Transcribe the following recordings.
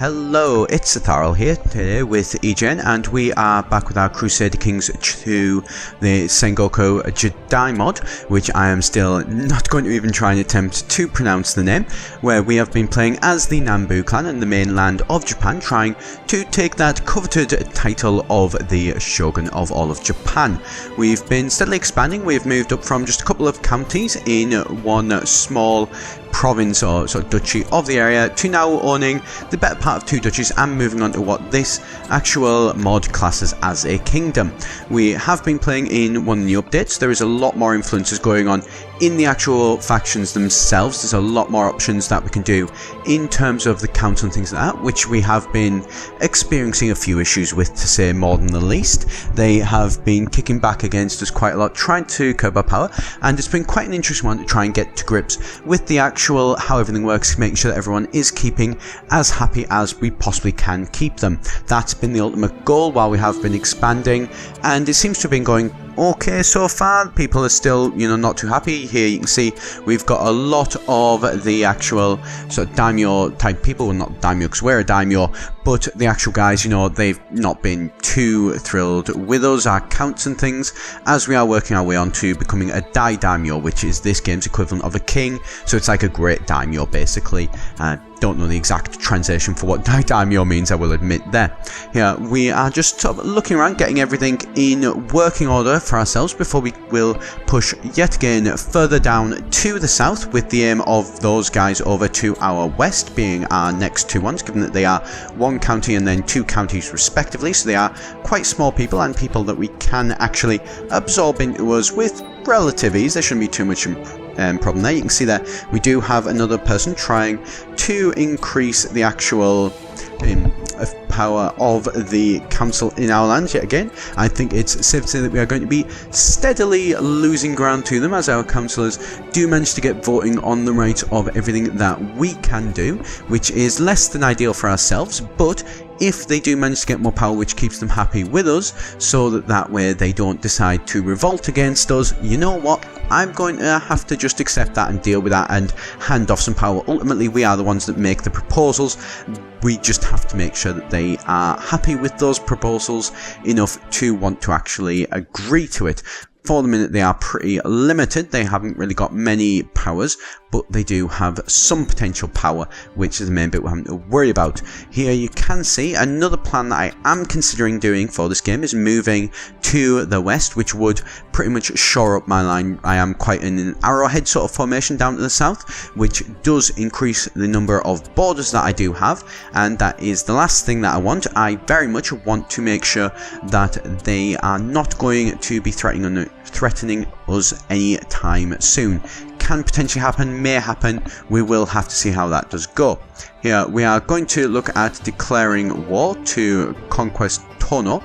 Hello, it's Etharal here today with EGN, and we are back with our Crusader Kings to the Sengoku Jidai mod, which I am still not going to even try and attempt to pronounce the name, where we have been playing as the Nanbu clan in the mainland of Japan, trying to take that coveted title of the Shogun of all of Japan. We've been steadily expanding. We've moved up from just a couple of counties in one small province or sort of duchy of the area to now owning the better part of two duchies and moving on to what this actual mod classes as a kingdom. We have been playing in one of the updates. There is a lot more influences going on in the actual factions themselves. There's a lot more options that we can do in terms of the council and things like that, which we have been experiencing a few issues with, to say more than the least. They have been kicking back against us quite a lot, trying to curb our power, and it's been quite an interesting one to try and get to grips with the actual how everything works, making sure that everyone is keeping as happy as we possibly can keep them. That's been the ultimate goal while we have been expanding, and it seems to have been going okay so far. People are still, not too happy. Here you can see we've got a lot of the actual sort of Diamyo type people. Well, not Diamyo because we're a Diamyo, but the actual guys, they've not been too thrilled with us, our counts and things, as we are working our way on to becoming a Daimyo, which is this game's equivalent of a king. So it's like a great Daimyo, basically. Don't know the exact translation for what Daimyo means, I will admit there. Here we are just sort of looking around, getting everything in working order for ourselves before we will push yet again further down to the south, with the aim of those guys over to our west being our next two ones, given that they are one county and then two counties respectively. So they are quite small people and people that we can actually absorb into us with relative ease. There shouldn't be too much problem there. You can see that we do have another person trying to increase the actual power of the council in our lands yet again. I think it's safe to say that we are going to be steadily losing ground to them, as our councillors do manage to get voting on the right of everything that we can do, which is less than ideal for ourselves, but if they do manage to get more power, which keeps them happy with us, so that way they don't decide to revolt against us, you know what, I'm going to have to just accept that and deal with that and hand off some power. Ultimately, we are the ones that make the proposals. We just have to make sure that they are happy with those proposals enough to want to actually agree to it. For the minute, they are pretty limited. They haven't really got many powers, but they do have some potential power, which is the main bit we're having to worry about. Here you can see another plan that I am considering doing for this game is moving to the west, which would pretty much shore up my line. I am quite in an arrowhead sort of formation down to the south, which does increase the number of borders that I do have, and that is the last thing that I want. I very much want to make sure that they are not going to be threatening us anytime soon. Can potentially happen, may happen. We will have to see how that does go. Here we are going to look at declaring war to conquest Tono.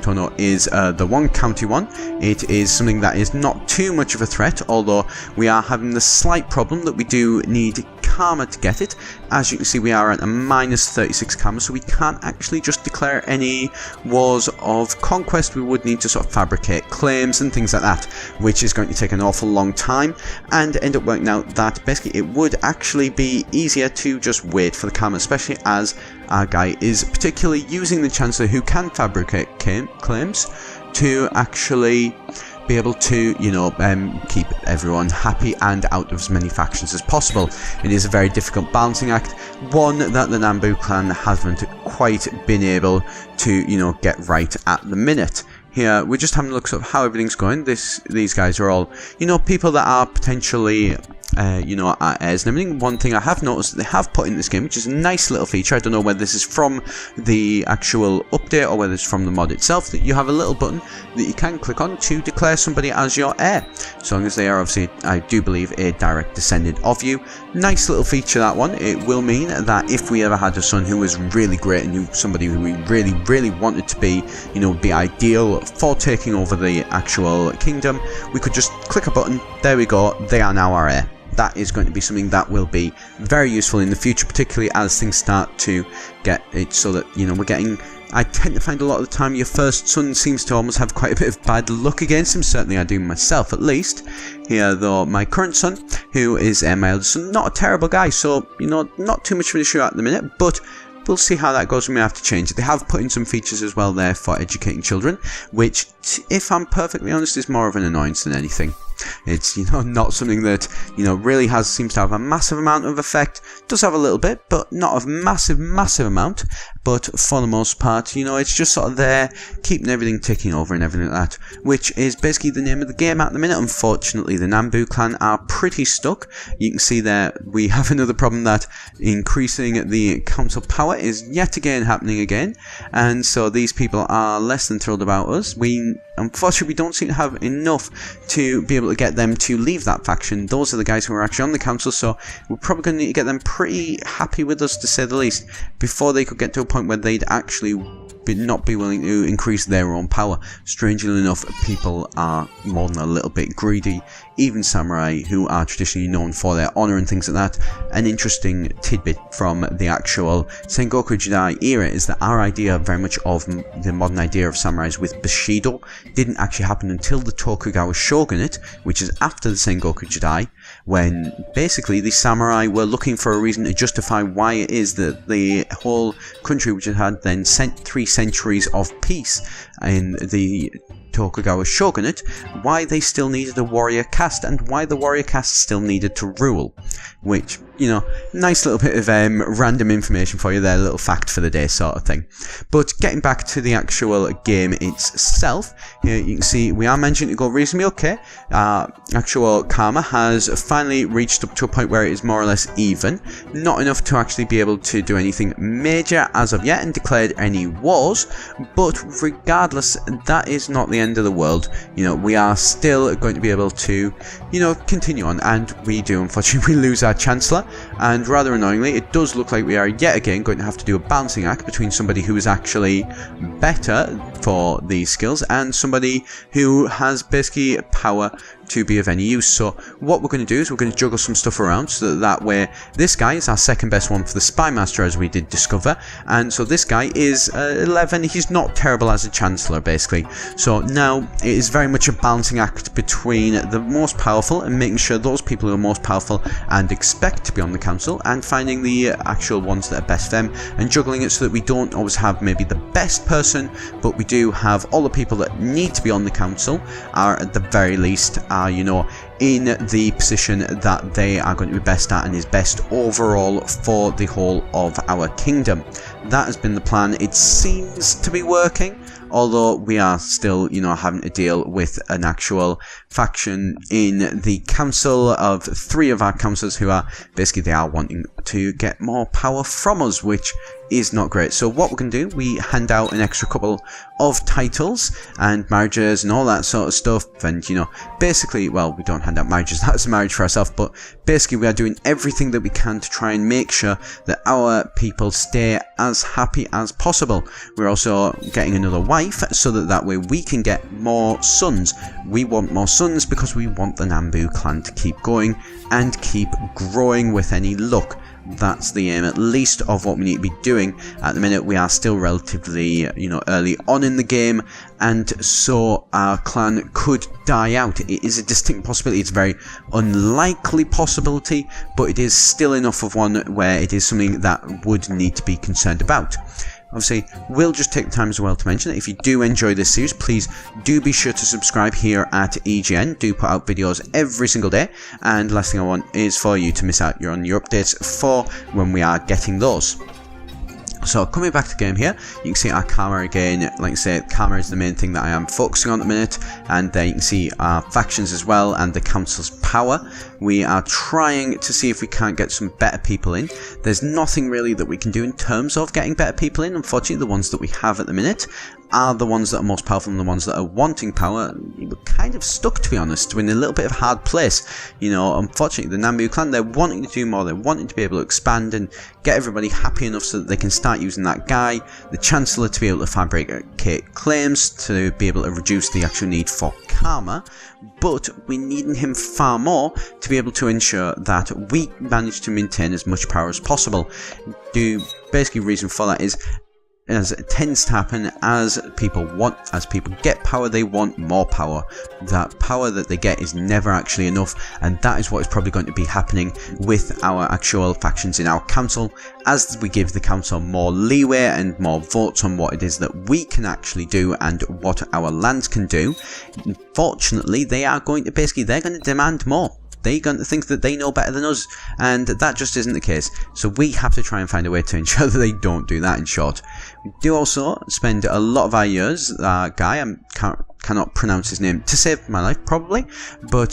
Tono is the one county one. It is something that is not too much of a threat, although we are having the slight problem that we do need Kharma to get it. As you can see, we are at a minus 36 Kharma, so we can't actually just declare any wars of conquest. We would need to sort of fabricate claims and things like that, which is going to take an awful long time, and end up working out that basically it would actually be easier to just wait for the Kharma, especially as our guy is particularly using the chancellor, who can fabricate claims, to actually be able to, keep everyone happy and out of as many factions as possible. It is a very difficult balancing act, one that the Nanbu clan haven't quite been able to, get right at the minute. Here we're just having a look at how everything's going. These guys are all, people that are potentially our heirs and everything. One thing I have noticed that they have put in this game, which is a nice little feature, I don't know whether this is from the actual update or whether it's from the mod itself, that you have a little button that you can click on to declare somebody as your heir, so long as they are obviously, I do believe, a direct descendant of you. Nice little feature, that one. It will mean that if we ever had a son who was really great and somebody who we really wanted to be, be ideal for taking over the actual kingdom, we could just click a button, there we go, they are now our heir. That is going to be something that will be very useful in the future, particularly as things start to get it so that, we're getting... I tend to find a lot of the time your first son seems to almost have quite a bit of bad luck against him. Certainly I do myself, at least. Here, though, my current son, who is my eldest son, not a terrible guy, so, not too much of an issue at the minute, but we'll see how that goes. We may have to change it. They have put in some features as well there for educating children, which, if I'm perfectly honest, is more of an annoyance than anything. It's, not something that, really seems to have a massive amount of effect. Does have a little bit, but not a massive amount. But for the most part, it's just sort of there, keeping everything ticking over and everything like that, which is basically the name of the game at the minute. Unfortunately, the Nanbu clan are pretty stuck. You can see there we have another problem, that increasing the council power is yet again happening again, and so these people are less than thrilled about us. Unfortunately, we don't seem to have enough to be able to get them to leave that faction. Those are the guys who are actually on the council, so we're probably going to need to get them pretty happy with us, to say the least, before they could get to a point where they'd actually not be willing to increase their own power. Strangely enough, people are more than a little bit greedy, even samurai, who are traditionally known for their honour and things like that. An interesting tidbit from the actual Sengoku Jidai era is that our idea very much of the modern idea of samurais with Bushido didn't actually happen until the Tokugawa Shogunate, which is after the Sengoku Jidai, when basically the samurai were looking for a reason to justify why it is that the whole country, which had then sent 3 centuries of peace in the Tokugawa Shogunate, why they still needed a warrior caste, and why the warrior caste still needed to rule. Which, nice little bit of random information for you there, a little fact for the day sort of thing. But getting back to the actual game itself, here you can see we are managing to go reasonably okay. Actual Kharma has finally reached up to a point where it is more or less even. Not enough to actually be able to do anything major as of yet and declared any wars, but regardless, that is not the end of the world. We are still going to be able to, continue on, and we do, unfortunately, we lose our chancellor, and rather annoyingly, it does look like we are yet again going to have to do a balancing act between somebody who is actually better for these skills and somebody who has basically power to be of any use. So what we're going to do is we're going to juggle some stuff around, so that way this guy is our second best one for the spy master, as we did discover, and so this guy is 11. He's not terrible as a chancellor, basically. So now it is very much a balancing act between the most powerful and making sure those people who are most powerful and expect to be on the council, and finding the actual ones that are best for them, and juggling it so that we don't always have maybe the best person, but we do have all the people that need to be on the council are at the very least in the position that they are going to be best at and is best overall for the whole of our kingdom. That has been the plan. It seems to be working, although we are still, having to deal with an actual faction in the council of 3 of our councillors who are basically, they are wanting to get more power from us, which is not great. So what we're going to do, we hand out an extra couple of titles and marriages and all that sort of stuff, and basically, well, we don't hand out marriages, that's a marriage for ourselves, but basically we are doing everything that we can to try and make sure that our people stay as happy as possible. We're also getting another wife so that way we can get more sons. We want more sons because we want the Nanbu clan to keep going and keep growing with any luck. That's the aim, at least, of what we need to be doing. At the minute, we are still relatively, early on in the game, and so our clan could die out. It is a distinct possibility. It's a very unlikely possibility, but it is still enough of one where it is something that would need to be concerned about. Obviously, we'll just take the time as well to mention that if you do enjoy this series, please do be sure to subscribe here at EGN. Do put out videos every single day, and last thing I want is for you to miss out on your updates for when we are getting those. So coming back to the game here, you can see our Kharma again. Like I say, Kharma is the main thing that I am focusing on at the minute, and you can see our factions as well and the council's power. We are trying to see if we can't get some better people in. There's nothing really that we can do in terms of getting better people in. Unfortunately, the ones that we have at the minute are the ones that are most powerful and the ones that are wanting power. We're kind of stuck, to be honest. We're in a little bit of a hard place. Unfortunately, the Nanbu clan, they're wanting to do more. They're wanting to be able to expand and get everybody happy enough so that they can start using that guy, the chancellor, to be able to fabricate claims, to be able to reduce the actual need for Kharma. But we need him far more to be able to ensure that we manage to maintain as much power as possible. The basically reason for that is, as it tends to happen, as people get power, they want more power. That power that they get is never actually enough, and that is what is probably going to be happening with our actual factions in our council. As we give the council more leeway and more votes on what it is that we can actually do and what our lands can do, unfortunately they are going to they're going to demand more. They're going to think that they know better than us, and that just isn't the case. So we have to try and find a way to ensure that they don't do that, in short. We do also spend a lot of our years, guy, I cannot pronounce his name to save my life, probably, but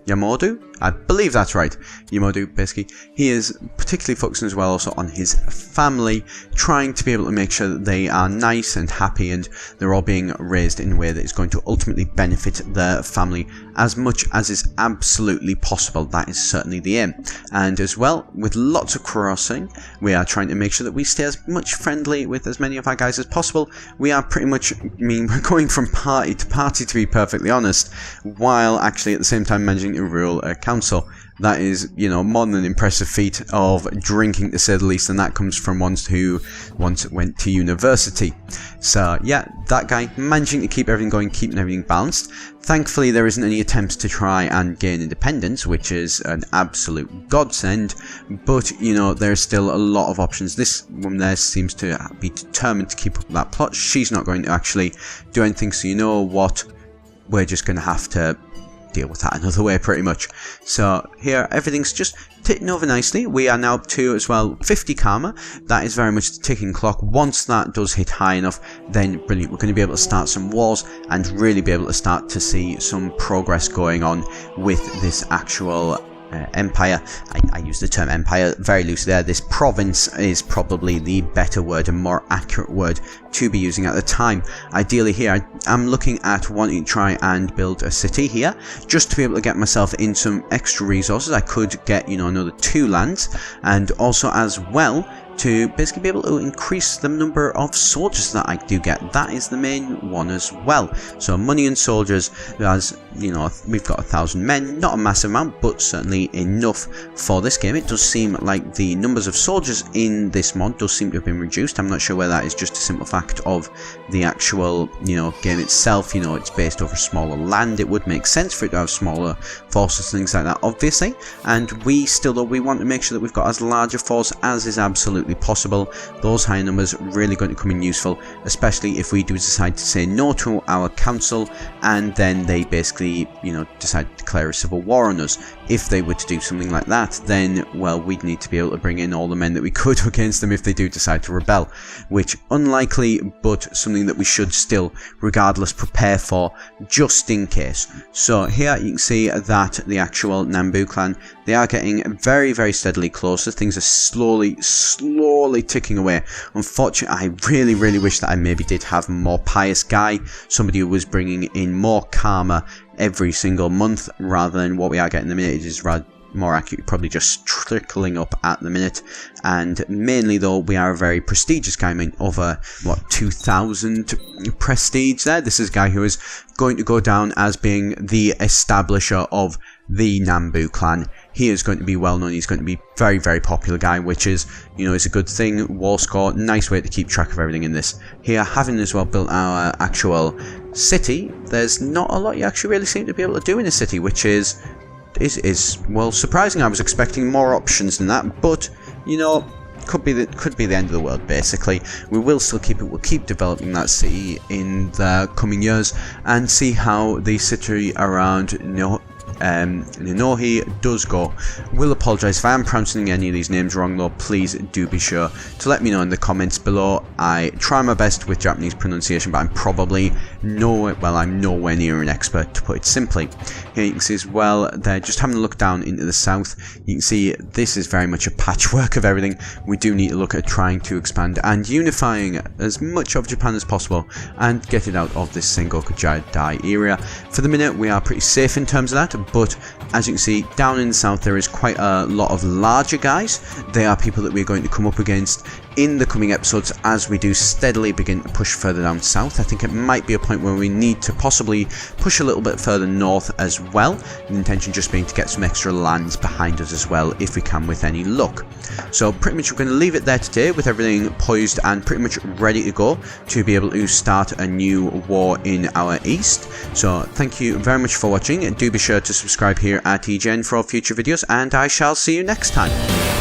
Yamodu? I believe that's right. Yamodu, basically. He is particularly focusing as well also on his family, trying to be able to make sure that they are nice and happy and they're all being raised in a way that is going to ultimately benefit the family as much as is absolutely possible. That is certainly the aim. And as well, with lots of crossing, we are trying to make sure that we stay as much friendly with as many of our guys as possible. We are pretty much, we're going from party to party, to be perfectly honest, while actually at the same time managing to rule a council. That is, more than an impressive feat of drinking, to say the least, and that comes from ones who once went to university. So yeah, that guy managing to keep everything going, keeping everything balanced. Thankfully, there isn't any attempts to try and gain independence, which is an absolute godsend, but, there's still a lot of options. This woman there seems to be determined to keep up that plot. She's not going to actually do anything, so you know what? We're just going to have to deal with that another way, pretty much. So here, everything's just ticking over nicely. We are now up to, as well, 50 Kharma. That is very much the ticking clock. Once that does hit high enough, then brilliant. We're going to be able to start some wars and really be able to start to see some progress going on with this actual empire. I use the term empire very loosely there. This province is probably the better word and more accurate word to be using at the time. Ideally here, I'm looking at wanting to try and build a city here, just to be able to get myself in some extra resources. I could get, another 2 lands, and also as well to basically be able to increase the number of soldiers that I do get. That is the main one as well. So money and soldiers, as we've got 1,000 men, not a massive amount, but certainly enough for this game. It does seem like the numbers of soldiers in this mod does seem to have been reduced. I'm not sure whether that is just a simple fact of the actual, game itself. It's based over smaller land. It would make sense for it to have smaller forces, things like that, obviously. And we want to make sure that we've got as large a force as is absolutely possible. Those high numbers really going to come in useful, especially if we do decide to say no to our council and then they basically decide to declare a civil war on us. If they were to do something like that, then well, we'd need to be able to bring in all the men that we could against them if they do decide to rebel, which unlikely, but something that we should still regardless prepare for, just in case. So here you can see that the actual Nanbu clan, they are getting very, very steadily closer. Things are slowly ticking away. Unfortunately, I really, really wish that I maybe did have a more pious guy, somebody who was bringing in more karma every single month, rather than what we are getting in the minute. It is rather more accurate, probably just trickling up at the minute. And mainly though, we are a very prestigious guy. I mean, over 2,000 prestige there. This is a guy who is going to go down as being the establisher of the Nanbu clan. He is going to be well known. He's going to be very, very popular guy, which is, is a good thing. War score, nice way to keep track of everything in this. Here, having as well built our actual city, there's not a lot you actually really seem to be able to do in a city, which is well, surprising. I was expecting more options than that, but could be the end of the world. Basically, we will still keep it. We'll keep developing that city in the coming years and see how the city around Ninohi does go. Will apologise if I am pronouncing any of these names wrong though. Please do be sure to let me know in the comments below. I try my best with Japanese pronunciation, but I'm probably I'm nowhere near an expert, to put it simply. Here you can see as well, they're just having a look down into the south. You can see this is very much a patchwork of everything. We do need to look at trying to expand and unifying as much of Japan as possible and get it out of this Sengoku Jidai area. For the minute, we are pretty safe in terms of that, but as you can see down in the south there is quite a lot of larger guys. They are people that we're going to come up against in the coming episodes as we do steadily begin to push further down south. I think it might be a point where we need to possibly push a little bit further north as well. The intention just being to get some extra lands behind us as well if we can with any luck. So pretty much we're going to leave it there today with everything poised and pretty much ready to go to be able to start a new war in our east. So thank you very much for watching. Do be sure to subscribe here at EGN for all future videos, and I shall see you next time.